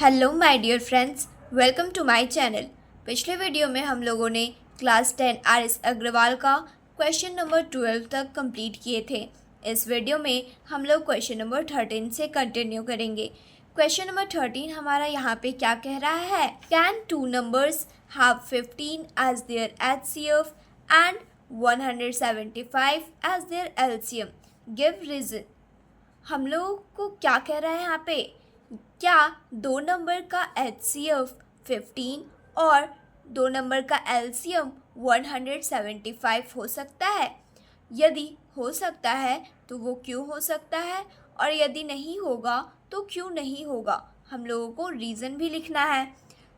Hello my dear friends, welcome to my channel. पिछले video में हम लोगों ने क्लास 10 आर.एस. अग्रवाल का क्वेश्चन नंबर 12 तक कंप्लीट किए थे। इस वीडियो में हम लोग क्वेश्चन नंबर 13 से कंटिन्यू करेंगे। क्वेश्चन नंबर 13 हमारा यहाँ पे क्या कह रहा है? Can two numbers have 15 as their HCF and 175 as their LCM? Give reason. हम लोगों को क्या कह रहा है यहाँ पे? क्या दो नंबर का HCF 15 और दो नंबर का LCM 175 हो सकता है? यदि हो सकता है तो वो क्यों हो सकता है, और यदि नहीं होगा तो क्यों नहीं होगा? हम लोगों को रीज़न भी लिखना है।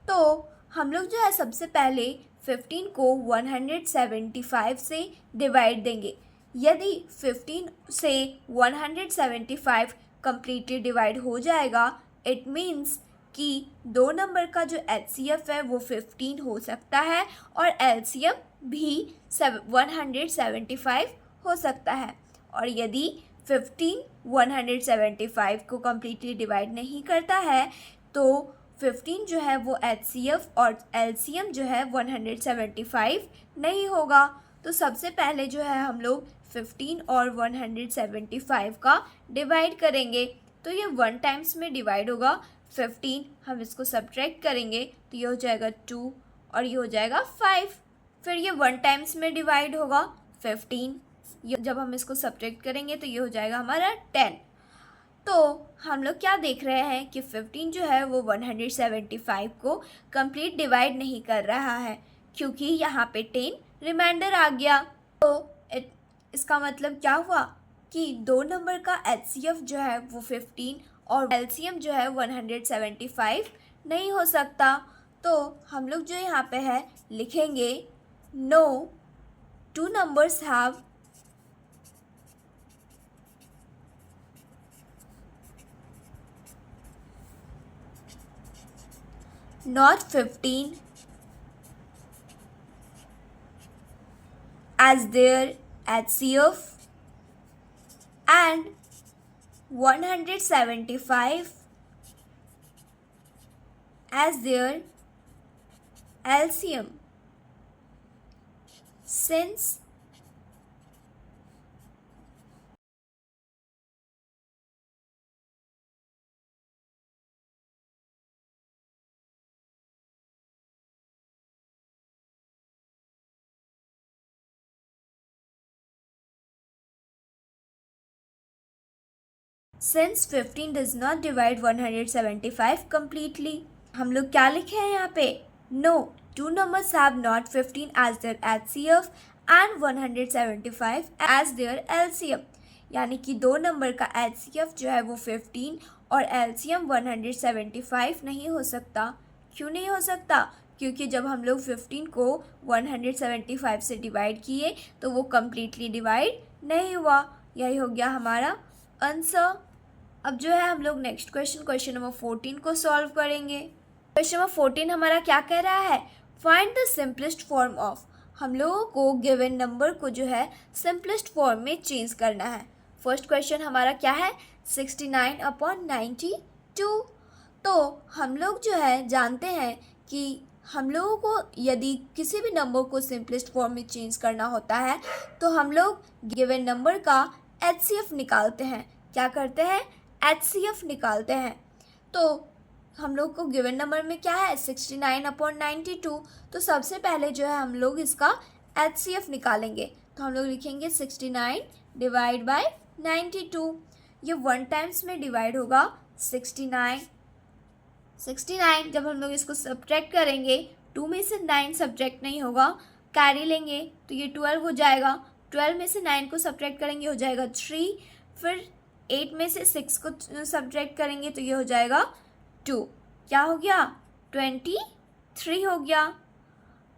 तो हम लोग जो है सबसे पहले 15 को 175 से डिवाइड देंगे। यदि 15 से 175 कम्प्लीटली डिवाइड हो जाएगा, इट मीन्स कि दो नंबर का जो HCF है वो 15 हो सकता है और LCM भी 175 हो सकता है। और यदि 15 175 को कम्प्लीटली डिवाइड नहीं करता है तो 15 जो है वो HCF और LCM जो है 175 नहीं होगा। तो सबसे पहले जो है हम लोग 15 और 175 का डिवाइड करेंगे। तो ये 1 टाइम्स में डिवाइड होगा। 15 हम इसको सब्ट्रैक्ट करेंगे तो ये हो जाएगा 2 और ये हो जाएगा 5। फिर ये 1 टाइम्स में डिवाइड होगा 15, जब हम इसको सब्ट्रैक्ट करेंगे तो ये हो जाएगा हमारा 10। तो हम लोग क्या देख रहे हैं कि 15 जो है वो 175 को कंप्लीट डिवाइड नहीं कर रहा है, क्योंकि यहाँ पे 10 रिमाइंडर आ गया। तो इसका मतलब क्या हुआ कि दो नंबर का HCF जो है वो 15 और LCM जो है 175 नहीं हो सकता। तो हम लोग जो यहाँ पे है लिखेंगे no two numbers have not 15 as their HCF and 175 as their LCM. Since Since 15 does not divide 175 completely, हम लोग क्या लिखे हैं यहाँ पे? No, two numbers have not 15 as their HCF and 175 as their LCM. यानी कि दो नंबर का HCF जो है वो 15 और LCM 175 नहीं हो सकता। क्यों नहीं हो सकता? क्योंकि जब हम लोग 15 को 175 से डिवाइड किए तो वो कम्प्लीटली डिवाइड नहीं हुआ। यही हो गया हमारा आंसर। अब जो है हम लोग नेक्स्ट क्वेश्चन नंबर 14 को सॉल्व करेंगे। क्वेश्चन नंबर 14 हमारा क्या कह रहा है? Find the simplest form of. हम लोगों को गिवन नंबर को जो है सिंपलेस्ट फॉर्म में चेंज करना है। फर्स्ट क्वेश्चन हमारा क्या है? 69/92। तो हम लोग जो है जानते हैं कि हम लोगों को यदि किसी भी नंबर को सिंपलेस्ट फॉर्म में चेंज करना होता है तो हम लोग गिवन नंबर का HCF निकालते हैं। क्या करते हैं? HCF निकालते हैं। तो हम लोग को गिवन नंबर में क्या है? 69/92। तो सबसे पहले जो है हम लोग इसका HCF निकालेंगे। तो हम लोग लिखेंगे 69 डिवाइड बाय 92। ये 1 टाइम्स में डिवाइड होगा 69 जब हम लोग इसको सब्ट्रैक्ट करेंगे 2 में से 9 सब्ट्रैक्ट नहीं होगा, कैरी लेंगे तो ये 12 हो जाएगा। 12 में से 9 को सब्ट्रैक्ट करेंगे हो जाएगा 3। फिर 8 में से 6 को सब्ट्रैक्ट करेंगे तो ये हो जाएगा 2। क्या हो गया? 23 हो गया।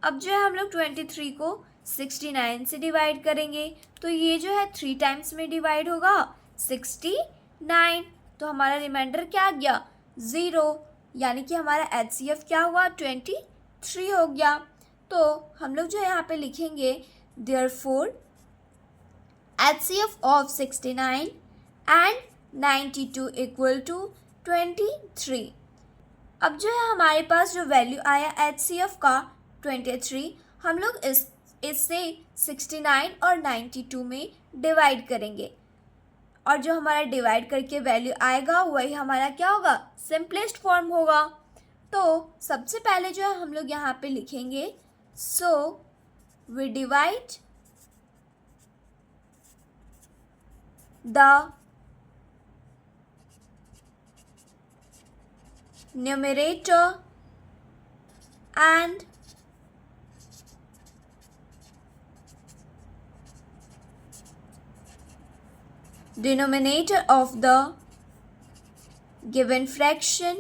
अब जो है हम लोग 23 को 69 से डिवाइड करेंगे तो ये जो है 3 टाइम्स में डिवाइड होगा 69। तो हमारा रिमाइंडर क्या आ गया? 0, यानी कि हमारा HCF क्या हुआ? 23 हो गया। तो हम लोग जो यहाँ पे लिखेंगे therefore HCF of 69 and 92 equal to 23. अब जो है हमारे पास जो वैल्यू आया HCF का 23, हम लोग इससे 69 और 92 में डिवाइड करेंगे और जो हमारा डिवाइड करके वैल्यू आएगा वही हमारा क्या होगा, सिंपलेस्ट फॉर्म होगा। तो सबसे पहले जो है हम लोग यहाँ पे लिखेंगे, so we divide the numerator and denominator of the given fraction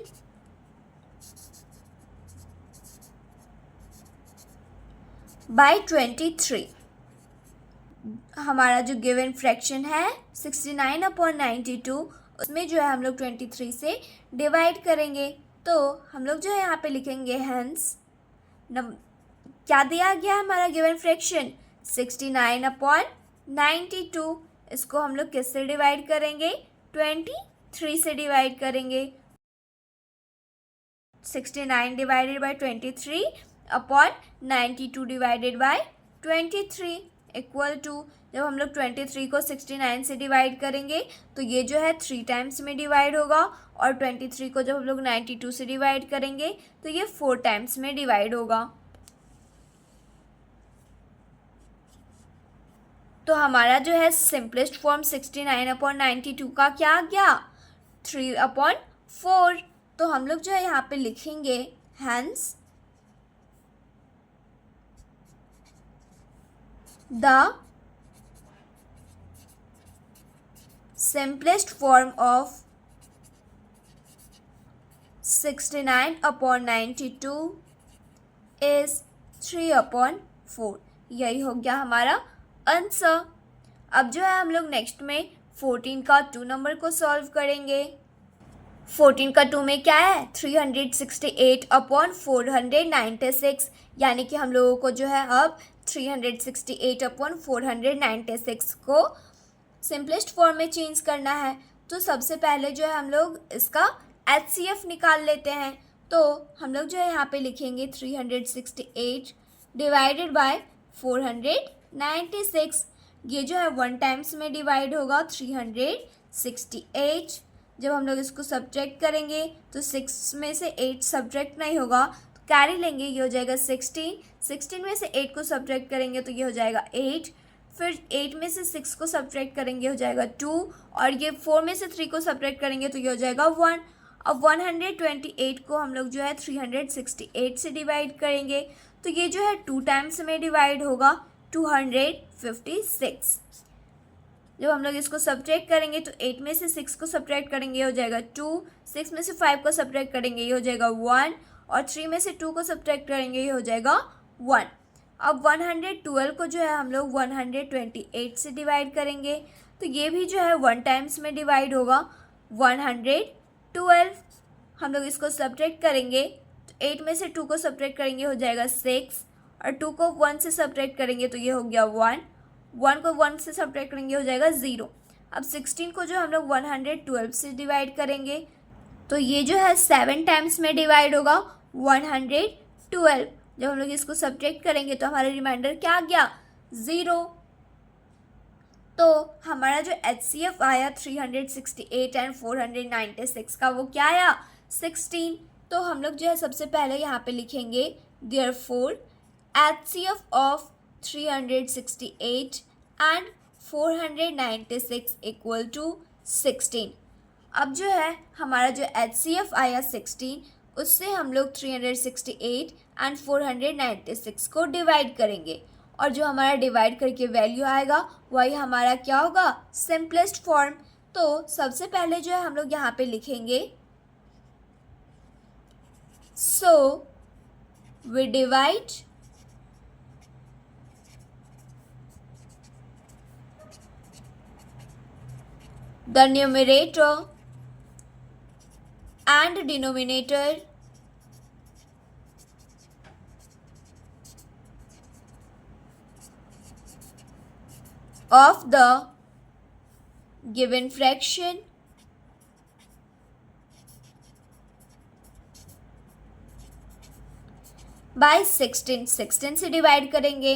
by 23। हमारा जो गिवन फ्रैक्शन है 69/92, उसमें जो है हम लोग 23 से डिवाइड करेंगे। तो हम लोग जो है यहाँ पे लिखेंगे हेंस क्या दिया गया हमारा गिवन फ्रैक्शन 69/92, इसको हम लोग किससे डिवाइड करेंगे, 23 से डिवाइड करेंगे। 69 divided by 23/92 divided by 23 equal to, जब हम लोग 23 को 69 से डिवाइड करेंगे तो ये जो है 3 टाइम्स में डिवाइड होगा, और 23 को जब हम लोग 92 से डिवाइड करेंगे तो ये 4 टाइम्स में डिवाइड होगा। तो हमारा जो है सिंपलेस्ट फॉर्म 69/92 का क्या आ गया, 3/4। तो हम लोग जो है यहाँ पे लिखेंगे hence the simplest form of 69/92 is 3/4। यही हो गया हमारा आंसर। अब जो है हम लोग नेक्स्ट में 14 का 2 नंबर को सॉल्व करेंगे। 14 का 2 में क्या है, 368/496, यानी कि हम लोगों को जो है अब 368/496 को सिंपलेस्ट फॉर्म में चेंज करना है। तो सबसे पहले जो है हम लोग इसका HCF निकाल लेते हैं। तो हम लोग जो है यहाँ पे लिखेंगे 368 डिवाइडेड बाय 496, ये जो है 1 टाइम्स में डिवाइड होगा 368। जब हम लोग इसको सब्ट्रैक्ट करेंगे तो 6 में से 8 सब्ट्रैक्ट नहीं होगा तो कैरी लेंगे, ये हो जाएगा 16 में से 8 को सब्ट्रैक्ट करेंगे तो ये हो जाएगा 8, फिर 8 में से 6 को सब्ट्रैक्ट करेंगे हो जाएगा 2, और ये 4 में से 3 को सब्ट्रैक्ट करेंगे तो ये हो जाएगा 1। अब 128 को हम लोग जो है 368 से डिवाइड करेंगे तो ये जो है 2 टाइम्स में डिवाइड होगा 256। जब हम लोग इसको सब्ट्रैक्ट करेंगे तो 8 में से 6 को सब्ट्रैक्ट करेंगे हो जाएगा 2, 6 में से 5 को सब्ट्रैक्ट करेंगे ये हो जाएगा 1, और 3 में से 2 को सब्ट्रैक्ट करेंगे ये हो जाएगा 1। अब 112 को जो है हम लोग 128 से डिवाइड करेंगे तो ये भी जो है 1 टाइम्स में डिवाइड होगा 112। हम लोग इसको सब्ट्रैक्ट करेंगे तो 8 में से 2 को सब्ट्रैक्ट करेंगे हो जाएगा 6, और 2 को 1 से सब्ट्रैक्ट करेंगे तो ये हो गया 1, 1 को 1 से सब्ट्रैक्ट करेंगे हो जाएगा 0। अब 16 को जो हम लोग 112 से डिवाइड करेंगे तो ये जो है 7 टाइम्स में डिवाइड होगा 112। जब हम लोग इसको सब्ट्रैक्ट करेंगे तो हमारा रिमाइंडर क्या आ गया, 0। तो हमारा जो HCF आया 368 एंड 496 का वो क्या आया, 16। तो हम लोग जो है सबसे पहले यहाँ पे लिखेंगे therefore HCF of 368 and 496 equal to 16। अब जो है हमारा जो HCF आया 16, उससे हम लोग 368 एंड 496 को डिवाइड करेंगे, और जो हमारा डिवाइड करके वैल्यू आएगा वही हमारा क्या होगा, सिंपलेस्ट फॉर्म। तो सबसे पहले जो है हम लोग यहाँ पे लिखेंगे so we divide the numerator and denominator of the given fraction by 16, 16 से डिवाइड करेंगे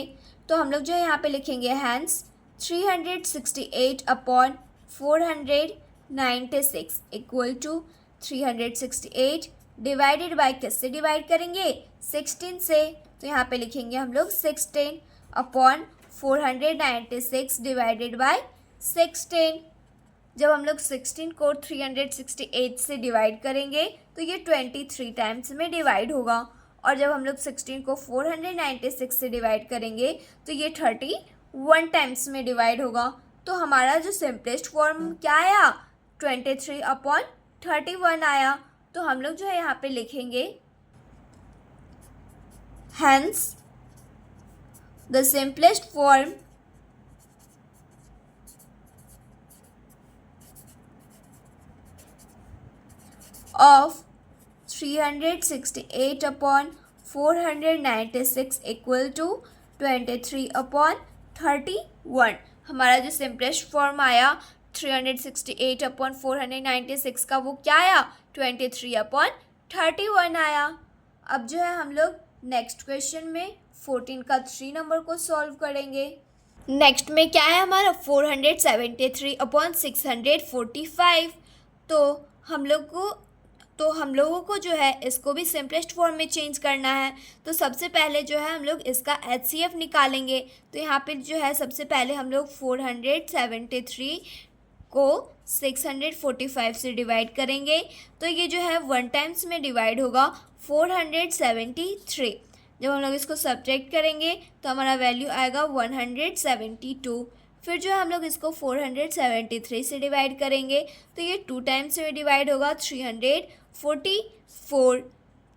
तो हम लोग जो है यहाँ पे लिखेंगे hence 368 upon 496 equal to 368 divided by किससे डिवाइड करेंगे 16 से, तो यहाँ पे लिखेंगे हम लोग 16 अपॉन 496 डिवाइडेड बाय 16। जब हम लोग 16 को 368 से डिवाइड करेंगे तो ये 23 टाइम्स में डिवाइड होगा, और जब हम लोग 16 को 496 से डिवाइड करेंगे तो ये 31 टाइम्स में डिवाइड होगा। तो हमारा जो सिंपलेस्ट फॉर्म क्या आया 23 अपॉन 31 आया। तो हम लोग जो है यहाँ पे लिखेंगे hence the simplest form of 368 upon 496 equal to 23 upon 31। हमारा जो सिंपलेस्ट फॉर्म आया 368 अपॉन 496 का वो क्या आया 23 अपॉन 31 आया। अब जो है हम लोग नेक्स्ट क्वेश्चन में 14 का 3 नंबर को सॉल्व करेंगे। नेक्स्ट में क्या है हमारा 473 अपॉन 645। तो हम लोगों को जो है इसको भी सिंपलेस्ट फॉर्म में चेंज करना है। तो सबसे पहले जो है हम लोग इसका HCF निकालेंगे। तो यहाँ पे जो है सबसे पहले हम लोग 473 को 645 से डिवाइड करेंगे तो ये जो है 1 टाइम्स में डिवाइड होगा 473। जब हम लोग इसको सब्ट्रैक्ट करेंगे तो हमारा वैल्यू आएगा 172। फिर जो है हम लोग इसको 473 से डिवाइड करेंगे तो ये 2 टाइम्स में डिवाइड होगा 344।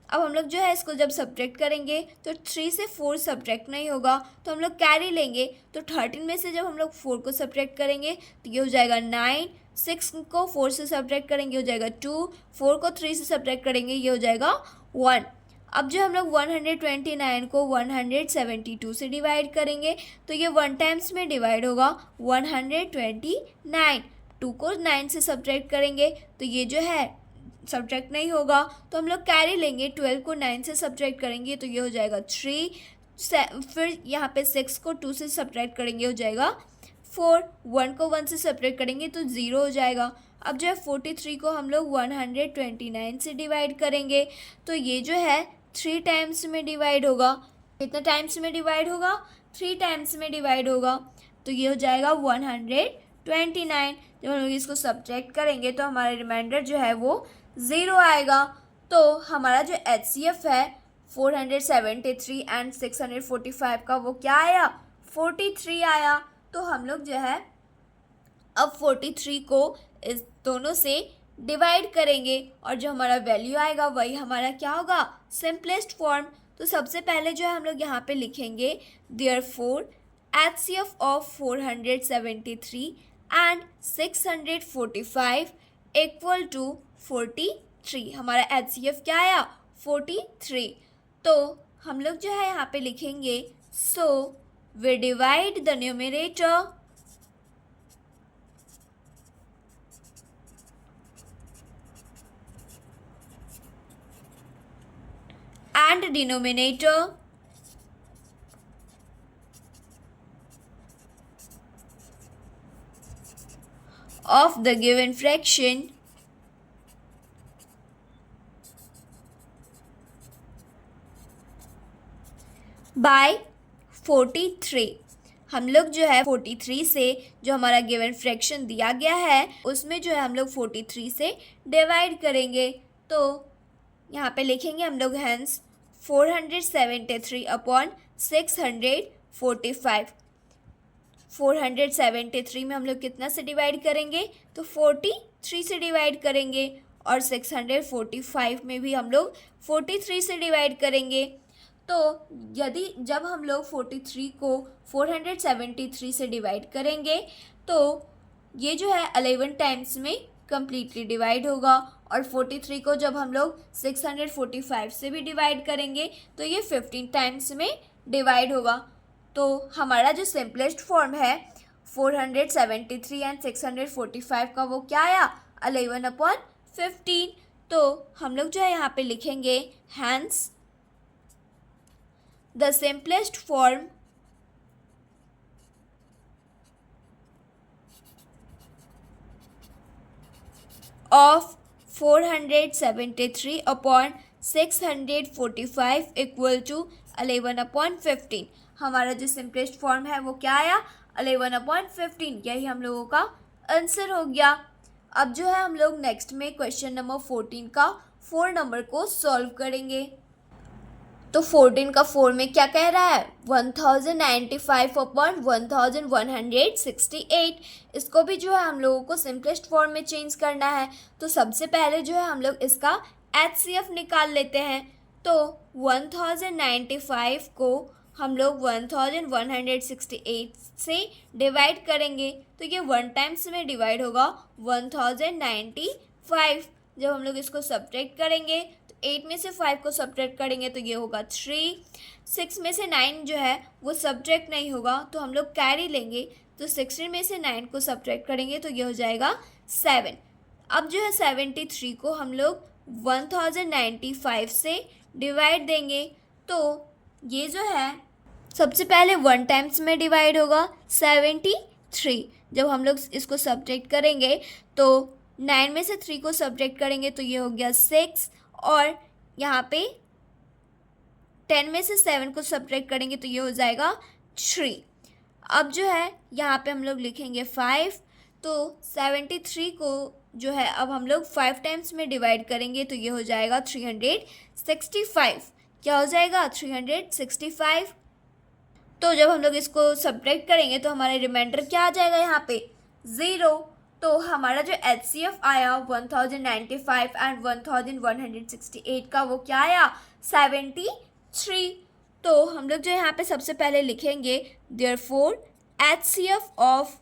अब हम लोग जो है इसको जब सब्ट्रैक्ट करेंगे तो 3 से 4 सब्ट्रैक्ट नहीं होगा तो हम लोग कैरी लेंगे। तो 13 में से जब हम लोग 4 को सब्ट्रैक्ट करेंगे तो ये हो जाएगा 9, 6 को 4 से सब्ट्रैक्ट करेंगे हो जाएगा 2, 4 को 3 से सब्ट्रैक्ट करेंगे ये हो जाएगा 1। अब जो हम लोग 129 को 172 से डिवाइड करेंगे तो ये 1 टाइम्स में डिवाइड होगा 129। 2 को 9 से सब्ट्रैक्ट करेंगे तो ये जो है सब्ट्रैक्ट नहीं होगा तो हम लोग कैरी लेंगे। 12 को 9 से सब्ट्रैक्ट करेंगे तो ये हो जाएगा 3। फिर यहाँ पे 6 को 2 से सब्ट्रैक्ट करेंगे हो जाएगा 4। 1 को 1 से सब्ट्रैक्ट करेंगे तो 0 हो जाएगा। अब जो है 43 को हम लोग 129 से डिवाइड करेंगे तो ये जो है 3 टाइम्स में डिवाइड होगा। कितने टाइम्स में डिवाइड होगा 3 टाइम्स में डिवाइड होगा तो ये हो जाएगा 129। जब हम लोग इसको सब्ट्रैक्ट करेंगे तो हमारा रिमाइंडर जो है वो 0 आएगा। तो हमारा जो HCF है 473 एंड 645 का वो क्या आया 43 आया। तो हम लोग जो है अब 43 को इस दोनों से डिवाइड करेंगे और जो हमारा वैल्यू आएगा वही हमारा क्या होगा सिंपलेस्ट फॉर्म। तो सबसे पहले जो है हम लोग यहाँ पे लिखेंगे therefore HCF of 473 and 645 equal to 43। हमारा HCF क्या आया 43। तो हम लोग जो है यहाँ पे लिखेंगे so we divide the numerator and denominator of the given fraction by 43। हम लोग जो है 43 से जो हमारा गिवन फ्रैक्शन दिया गया है उसमें जो है हम लोग 43 से डिवाइड करेंगे। तो यहाँ पे लिखेंगे हम लोग हैंस 473 अपॉन 645। 473 में हम लोग कितना से डिवाइड करेंगे तो 43 से डिवाइड करेंगे और 645 में भी हम लोग 43 से डिवाइड करेंगे। तो जब हम लोग 43 को 473 से डिवाइड करेंगे तो ये जो है 11 टाइम्स में कम्प्लीटली डिवाइड होगा और 43 को जब हम लोग 645 से भी डिवाइड करेंगे तो ये 15 टाइम्स में डिवाइड होगा। तो हमारा जो सिंपलेस्ट फॉर्म है 473 एंड 645 का वो क्या आया 11/15। तो हम लोग जो है यहाँ पे लिखेंगे hence the simplest form of 473 upon 645 equal to 11/15। हमारा जो सिंपलेस्ट फॉर्म है वो क्या आया, 11/15। यही हम लोगों का आंसर हो गया। अब जो है हम लोग नेक्स्ट में क्वेश्चन नंबर 14 का 4 नंबर को सॉल्व करेंगे। तो 14 का 4 में क्या कह रहा है, 1095 अपॉन 1168। इसको भी जो है हम लोगों को सिंपलेस्ट फॉर्म में चेंज करना है। तो सबसे पहले जो है हम लोग इसका HCF निकाल लेते हैं। तो 1095 को हम लोग 1168 से डिवाइड करेंगे तो ये 1 टाइम्स में डिवाइड होगा 1095। जब हम लोग इसको सब्ट्रैक्ट करेंगे 8 में से 5 को सब्ट्रैक्ट करेंगे तो ये होगा 3। 6 में से 9 जो है वो सब्ट्रैक्ट नहीं होगा तो हम लोग कैरी लेंगे। तो 16 में से 9 को सब्ट्रैक्ट करेंगे तो ये हो जाएगा 7। अब जो है 73 को हम लोग 1095 से डिवाइड देंगे। तो ये जो है सबसे पहले 1 टाइम्स में डिवाइड होगा 73। जब हम लोग इसको सब्ट्रैक्ट करेंगे तो 9 में से 3 को सब्ट्रैक्ट करेंगे तो ये हो गया 6। और यहाँ पे 10 में से 7 को सब्ट्रैक्ट करेंगे तो ये हो जाएगा 3। अब जो है यहाँ पे हम लोग लिखेंगे 5। तो 73 को जो है अब हम लोग 5 टाइम्स में डिवाइड करेंगे तो ये हो जाएगा 365। क्या हो जाएगा 365। तो जब हम लोग इसको सब्ट्रैक्ट करेंगे तो हमारा रिमाइंडर क्या आ जाएगा यहाँ पे 0। तो हमारा जो HCF आया 1095 एंड 1168 का वो क्या आया 73। तो हम लोग जो यहाँ पे सबसे पहले लिखेंगे therefore HCF of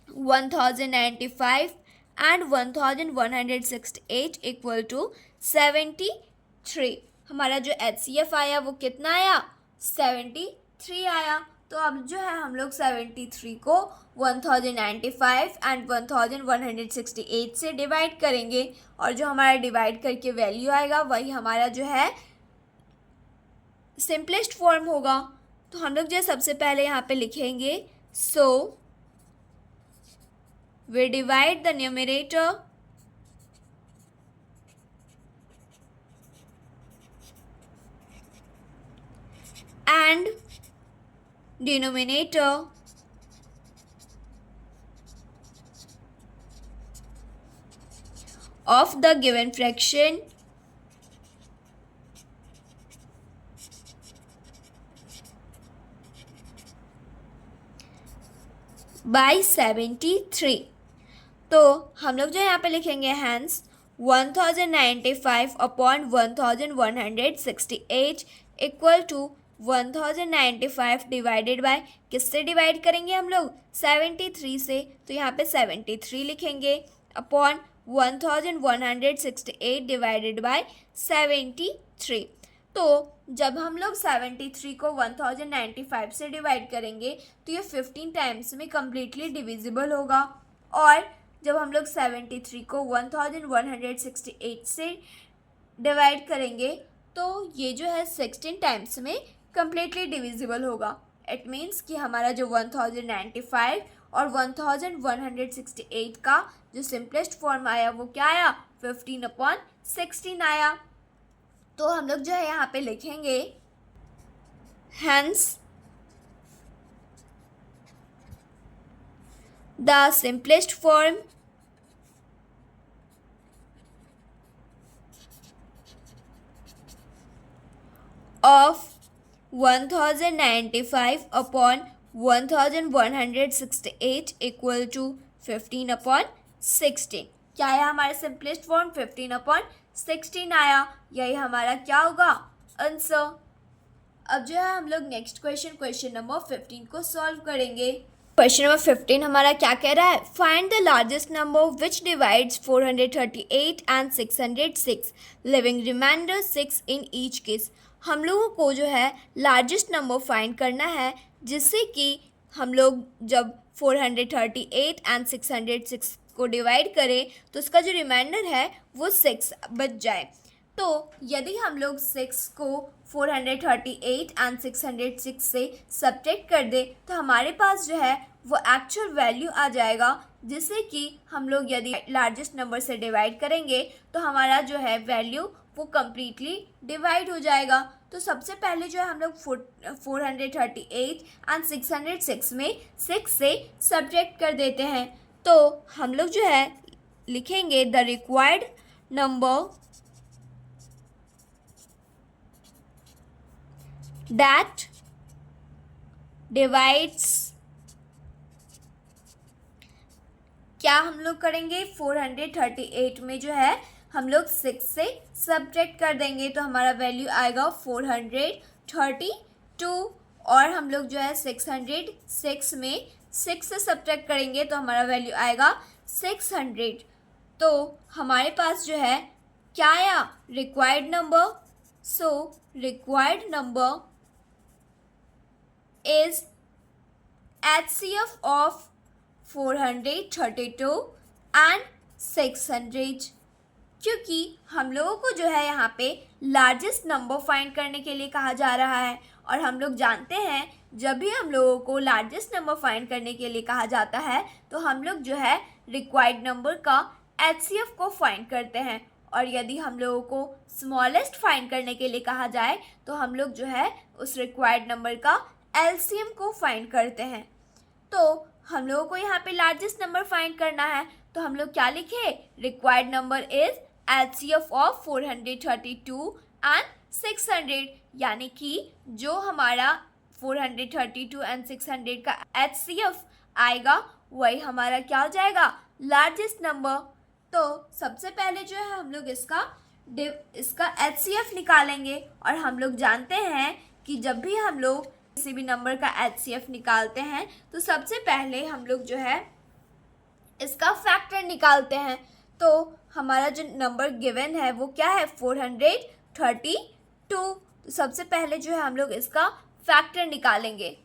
1095 and 1168 equal to 73। हमारा जो HCF आया वो कितना आया 73 आया। तो अब जो है हम लोग 73 को 1095 एंड 1168 से डिवाइड करेंगे और जो हमारा डिवाइड करके वैल्यू आएगा वही हमारा जो है सिंपलेस्ट फॉर्म होगा। तो हम लोग जो है सबसे पहले यहाँ पे लिखेंगे so we divide the numerator and denominator of the given fraction by 73। तो हम लोग जो यहाँ पे लिखेंगे hence 1095 upon 1168 equal to 1095 divided by किससे डिवाइड करेंगे हम लोग 73 से। तो यहाँ पे 73 लिखेंगे अपॉन 1168 डिवाइडेड बाय 73। तो जब हम लोग 73 को 1095 से डिवाइड करेंगे तो ये 15 टाइम्स में कम्प्लीटली डिविजिबल होगा। और जब हम लोग 73 को 1168 से डिवाइड करेंगे तो ये जो है 16 टाइम्स में कम्प्लीटली डिविजिबल होगा। इट मीन्स कि हमारा जो 1095 और 1168 का जो सिंपलेस्ट फॉर्म आया वो क्या आया 15/16 आया। तो हम लोग जो है यहाँ पे लिखेंगे hence the simplest form of 1095 upon 1168 equal to 15/16। क्या आया हमारा सिंपलेस्ट फॉर्म 15/16 आया। यही हमारा क्या होगा आंसर। अब जो है हम लोग नेक्स्ट क्वेश्चन नंबर 15 को सॉल्व करेंगे। क्वेश्चन नंबर 15 हमारा क्या कह रहा है, find the largest number which divides 438 and 606 leaving remainder 6 in each case. हम लोगों को जो है लार्जेस्ट नंबर फाइंड करना है जिससे कि हम लोग जब 438 एंड 606 को डिवाइड करें तो उसका जो रिमाइंडर है वो 6 बच जाए। तो यदि हम लोग 6 को 438 एंड 606 से सब्ट्रैक्ट कर दें तो हमारे पास जो है वो एक्चुअल वैल्यू आ जाएगा, जिसे कि हम लोग यदि लार्जेस्ट नंबर से डिवाइड करेंगे तो हमारा जो है वैल्यू वो कम्प्लीटली डिवाइड हो जाएगा। तो सबसे पहले जो है हम लोग 438 एंड 606 में 6 से सब्ट्रैक्ट कर देते हैं। तो हम लोग जो है लिखेंगे the required number that divides, क्या हम लोग करेंगे 438 में जो है हम लोग 6 से सब्ट्रैक्ट कर देंगे तो हमारा वैल्यू आएगा 432, और हम लोग जो है 606 में 6 से सब्ट्रैक्ट करेंगे तो हमारा वैल्यू आएगा 600। तो हमारे पास जो है क्या आया, required number. So required number is HCF of 432 and 600, क्योंकि हम लोगों को जो है यहाँ पे लार्जेस्ट नंबर फाइंड करने के लिए कहा जा रहा है, और हम लोग जानते हैं जब भी हम लोगों को लार्जेस्ट नंबर फाइंड करने के लिए कहा जाता है तो हम लोग जो है रिक्वायर्ड नंबर का HCF को फाइंड करते हैं, और यदि हम लोगों को स्मॉलेस्ट फाइंड करने के लिए कहा जाए तो हम लोग जो है उस रिक्वायर्ड नंबर का LCM को फाइंड करते हैं। तो हम लोगों को यहाँ पे लार्जेस्ट नंबर फाइंड करना है तो हम लोग क्या लिखे, required number is HCF of 432 and 600, यानी कि जो हमारा 432 एंड 600 का HCF आएगा वही हमारा क्या हो जाएगा, लार्जेस्ट नंबर। तो सबसे पहले जो है हम लोग इसका HCF निकालेंगे, और हम लोग जानते हैं कि जब भी हम लोग किसी भी नंबर का HCF निकालते हैं तो सबसे पहले हम लोग जो है इसका फैक्टर निकालते हैं। तो हमारा जो नंबर गिवन है वो क्या है, 432। तो सबसे पहले जो है हम लोग इसका फैक्टर निकालेंगे।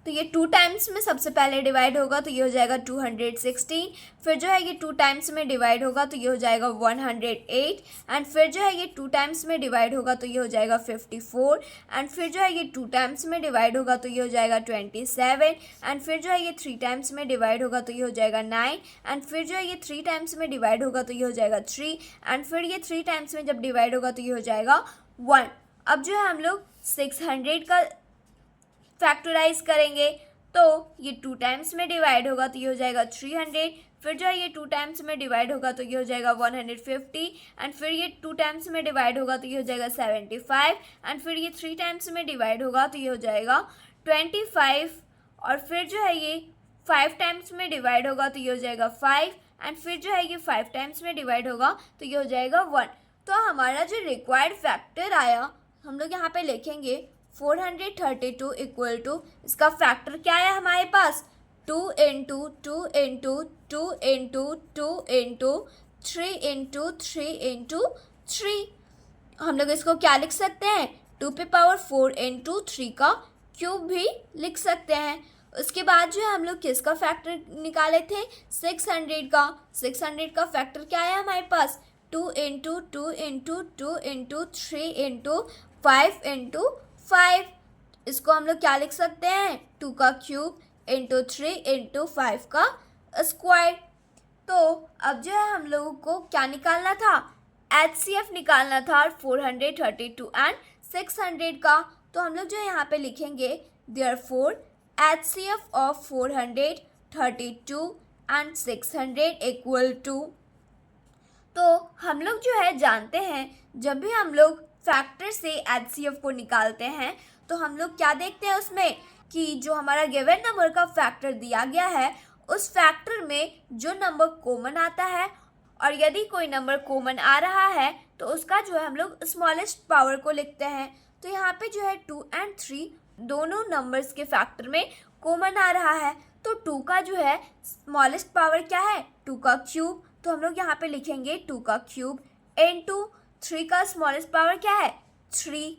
तो ये 2 टाइम्स में सबसे पहले डिवाइड होगा तो ये हो जाएगा 216, फिर जो है ये 2 टाइम्स में डिवाइड होगा तो ये हो जाएगा 108, एंड फिर जो है ये 2 टाइम्स में डिवाइड होगा तो ये हो जाएगा 54, एंड फिर जो है ये 2 टाइम्स में डिवाइड होगा तो ये हो जाएगा 27, एंड फिर जो है ये 3 टाइम्स में डिवाइड होगा तो ये हो जाएगा 9, एंड फिर जो है ये 3 टाइम्स में डिवाइड होगा तो ये हो जाएगा 3, एंड फिर ये 3 टाइम्स में जब डिवाइड होगा तो ये हो जाएगा 1। अब जो है हम लोग 600 का फैक्टराइज करेंगे तो ये 2 टाइम्स में डिवाइड होगा तो ये हो जाएगा 300, फिर जो है ये 2 टाइम्स में डिवाइड होगा तो ये हो जाएगा 150, एंड फिर ये 2 टाइम्स में डिवाइड होगा तो ये हो जाएगा 75, एंड फिर ये 3 टाइम्स में डिवाइड होगा तो ये हो जाएगा 25, और फिर जो है ये 5 टाइम्स में डिवाइड होगा तो ये हो जाएगा 5, एंड फिर जो है ये 5 टाइम्स में डिवाइड होगा तो ये हो जाएगा 1। तो हमारा जो रिक्वायर्ड फैक्टर आया हम लोग यहाँ पे लिखेंगे 432 इक्वल टू, इसका फैक्टर क्या आया हमारे पास, 2 into 2 into 2 into 2 into 3 into 3 into 3। हम लोग इसको क्या लिख सकते हैं, 2 पे पावर 4 इंटू 3 का क्यूब भी लिख सकते हैं। उसके बाद जो है हम लोग किसका फैक्टर निकाले थे, 600 का। 600 का फैक्टर क्या आया हमारे पास, 2 into 2 into 2 into 3 into 5 into 5। इसको हम लोग क्या लिख सकते हैं, 2 का क्यूब इंटू 3 इंटू 5 का स्क्वायर। तो अब जो है हम लोगों को क्या निकालना था, HCF निकालना था 432 एंड 600 का। तो हम लोग जो है यहाँ पे लिखेंगे therefore HCF of 432 and 600 equal to. तो हम लोग जो है जानते हैं जब भी हम लोग फैक्टर से HCF को निकालते हैं तो हम लोग क्या देखते हैं उसमें कि जो हमारा गिवन नंबर का फैक्टर दिया गया है उस फैक्टर में जो नंबर कॉमन आता है, और यदि कोई नंबर कॉमन आ रहा है तो उसका जो है हम लोग स्मॉलेस्ट पावर को लिखते हैं। तो यहाँ पे जो है 2 एंड 3 दोनों नंबर्स के फैक्टर में कॉमन आ रहा है, तो 2 का जो है स्मॉलेस्ट पावर क्या है, 2 का क्यूब। तो हम लोग यहाँ पे लिखेंगे 2 का क्यूब इनटू 3 का स्मॉलेस्ट पावर क्या है, 3।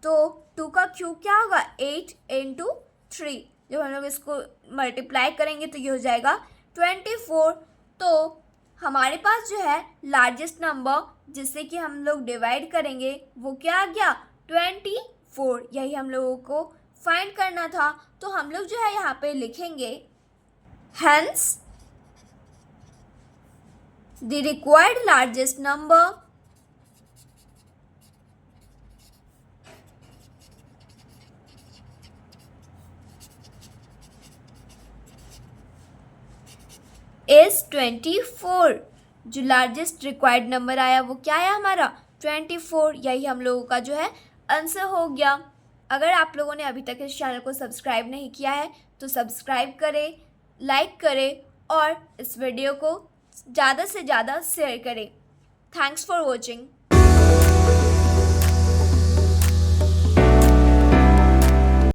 तो 2 का क्यूब क्या होगा, 8 इंटू 3। जब हम लोग इसको मल्टीप्लाई करेंगे तो ये हो जाएगा 24। तो हमारे पास जो है लार्जेस्ट नंबर जिससे कि हम लोग डिवाइड करेंगे वो क्या आ गया 24। यही हम लोगों को फाइंड करना था। तो हम लोग जो है यहाँ पे लिखेंगे hence the required largest number is 24। जो लार्जेस्ट रिक्वायर्ड नंबर आया वो क्या आया हमारा 24। यही हम लोगों का जो है आंसर हो गया। अगर आप लोगों ने अभी तक इस चैनल को सब्सक्राइब नहीं किया है तो सब्सक्राइब करें, लाइक करें और इस वीडियो को ज़्यादा से ज़्यादा शेयर करें। Thanks for watching.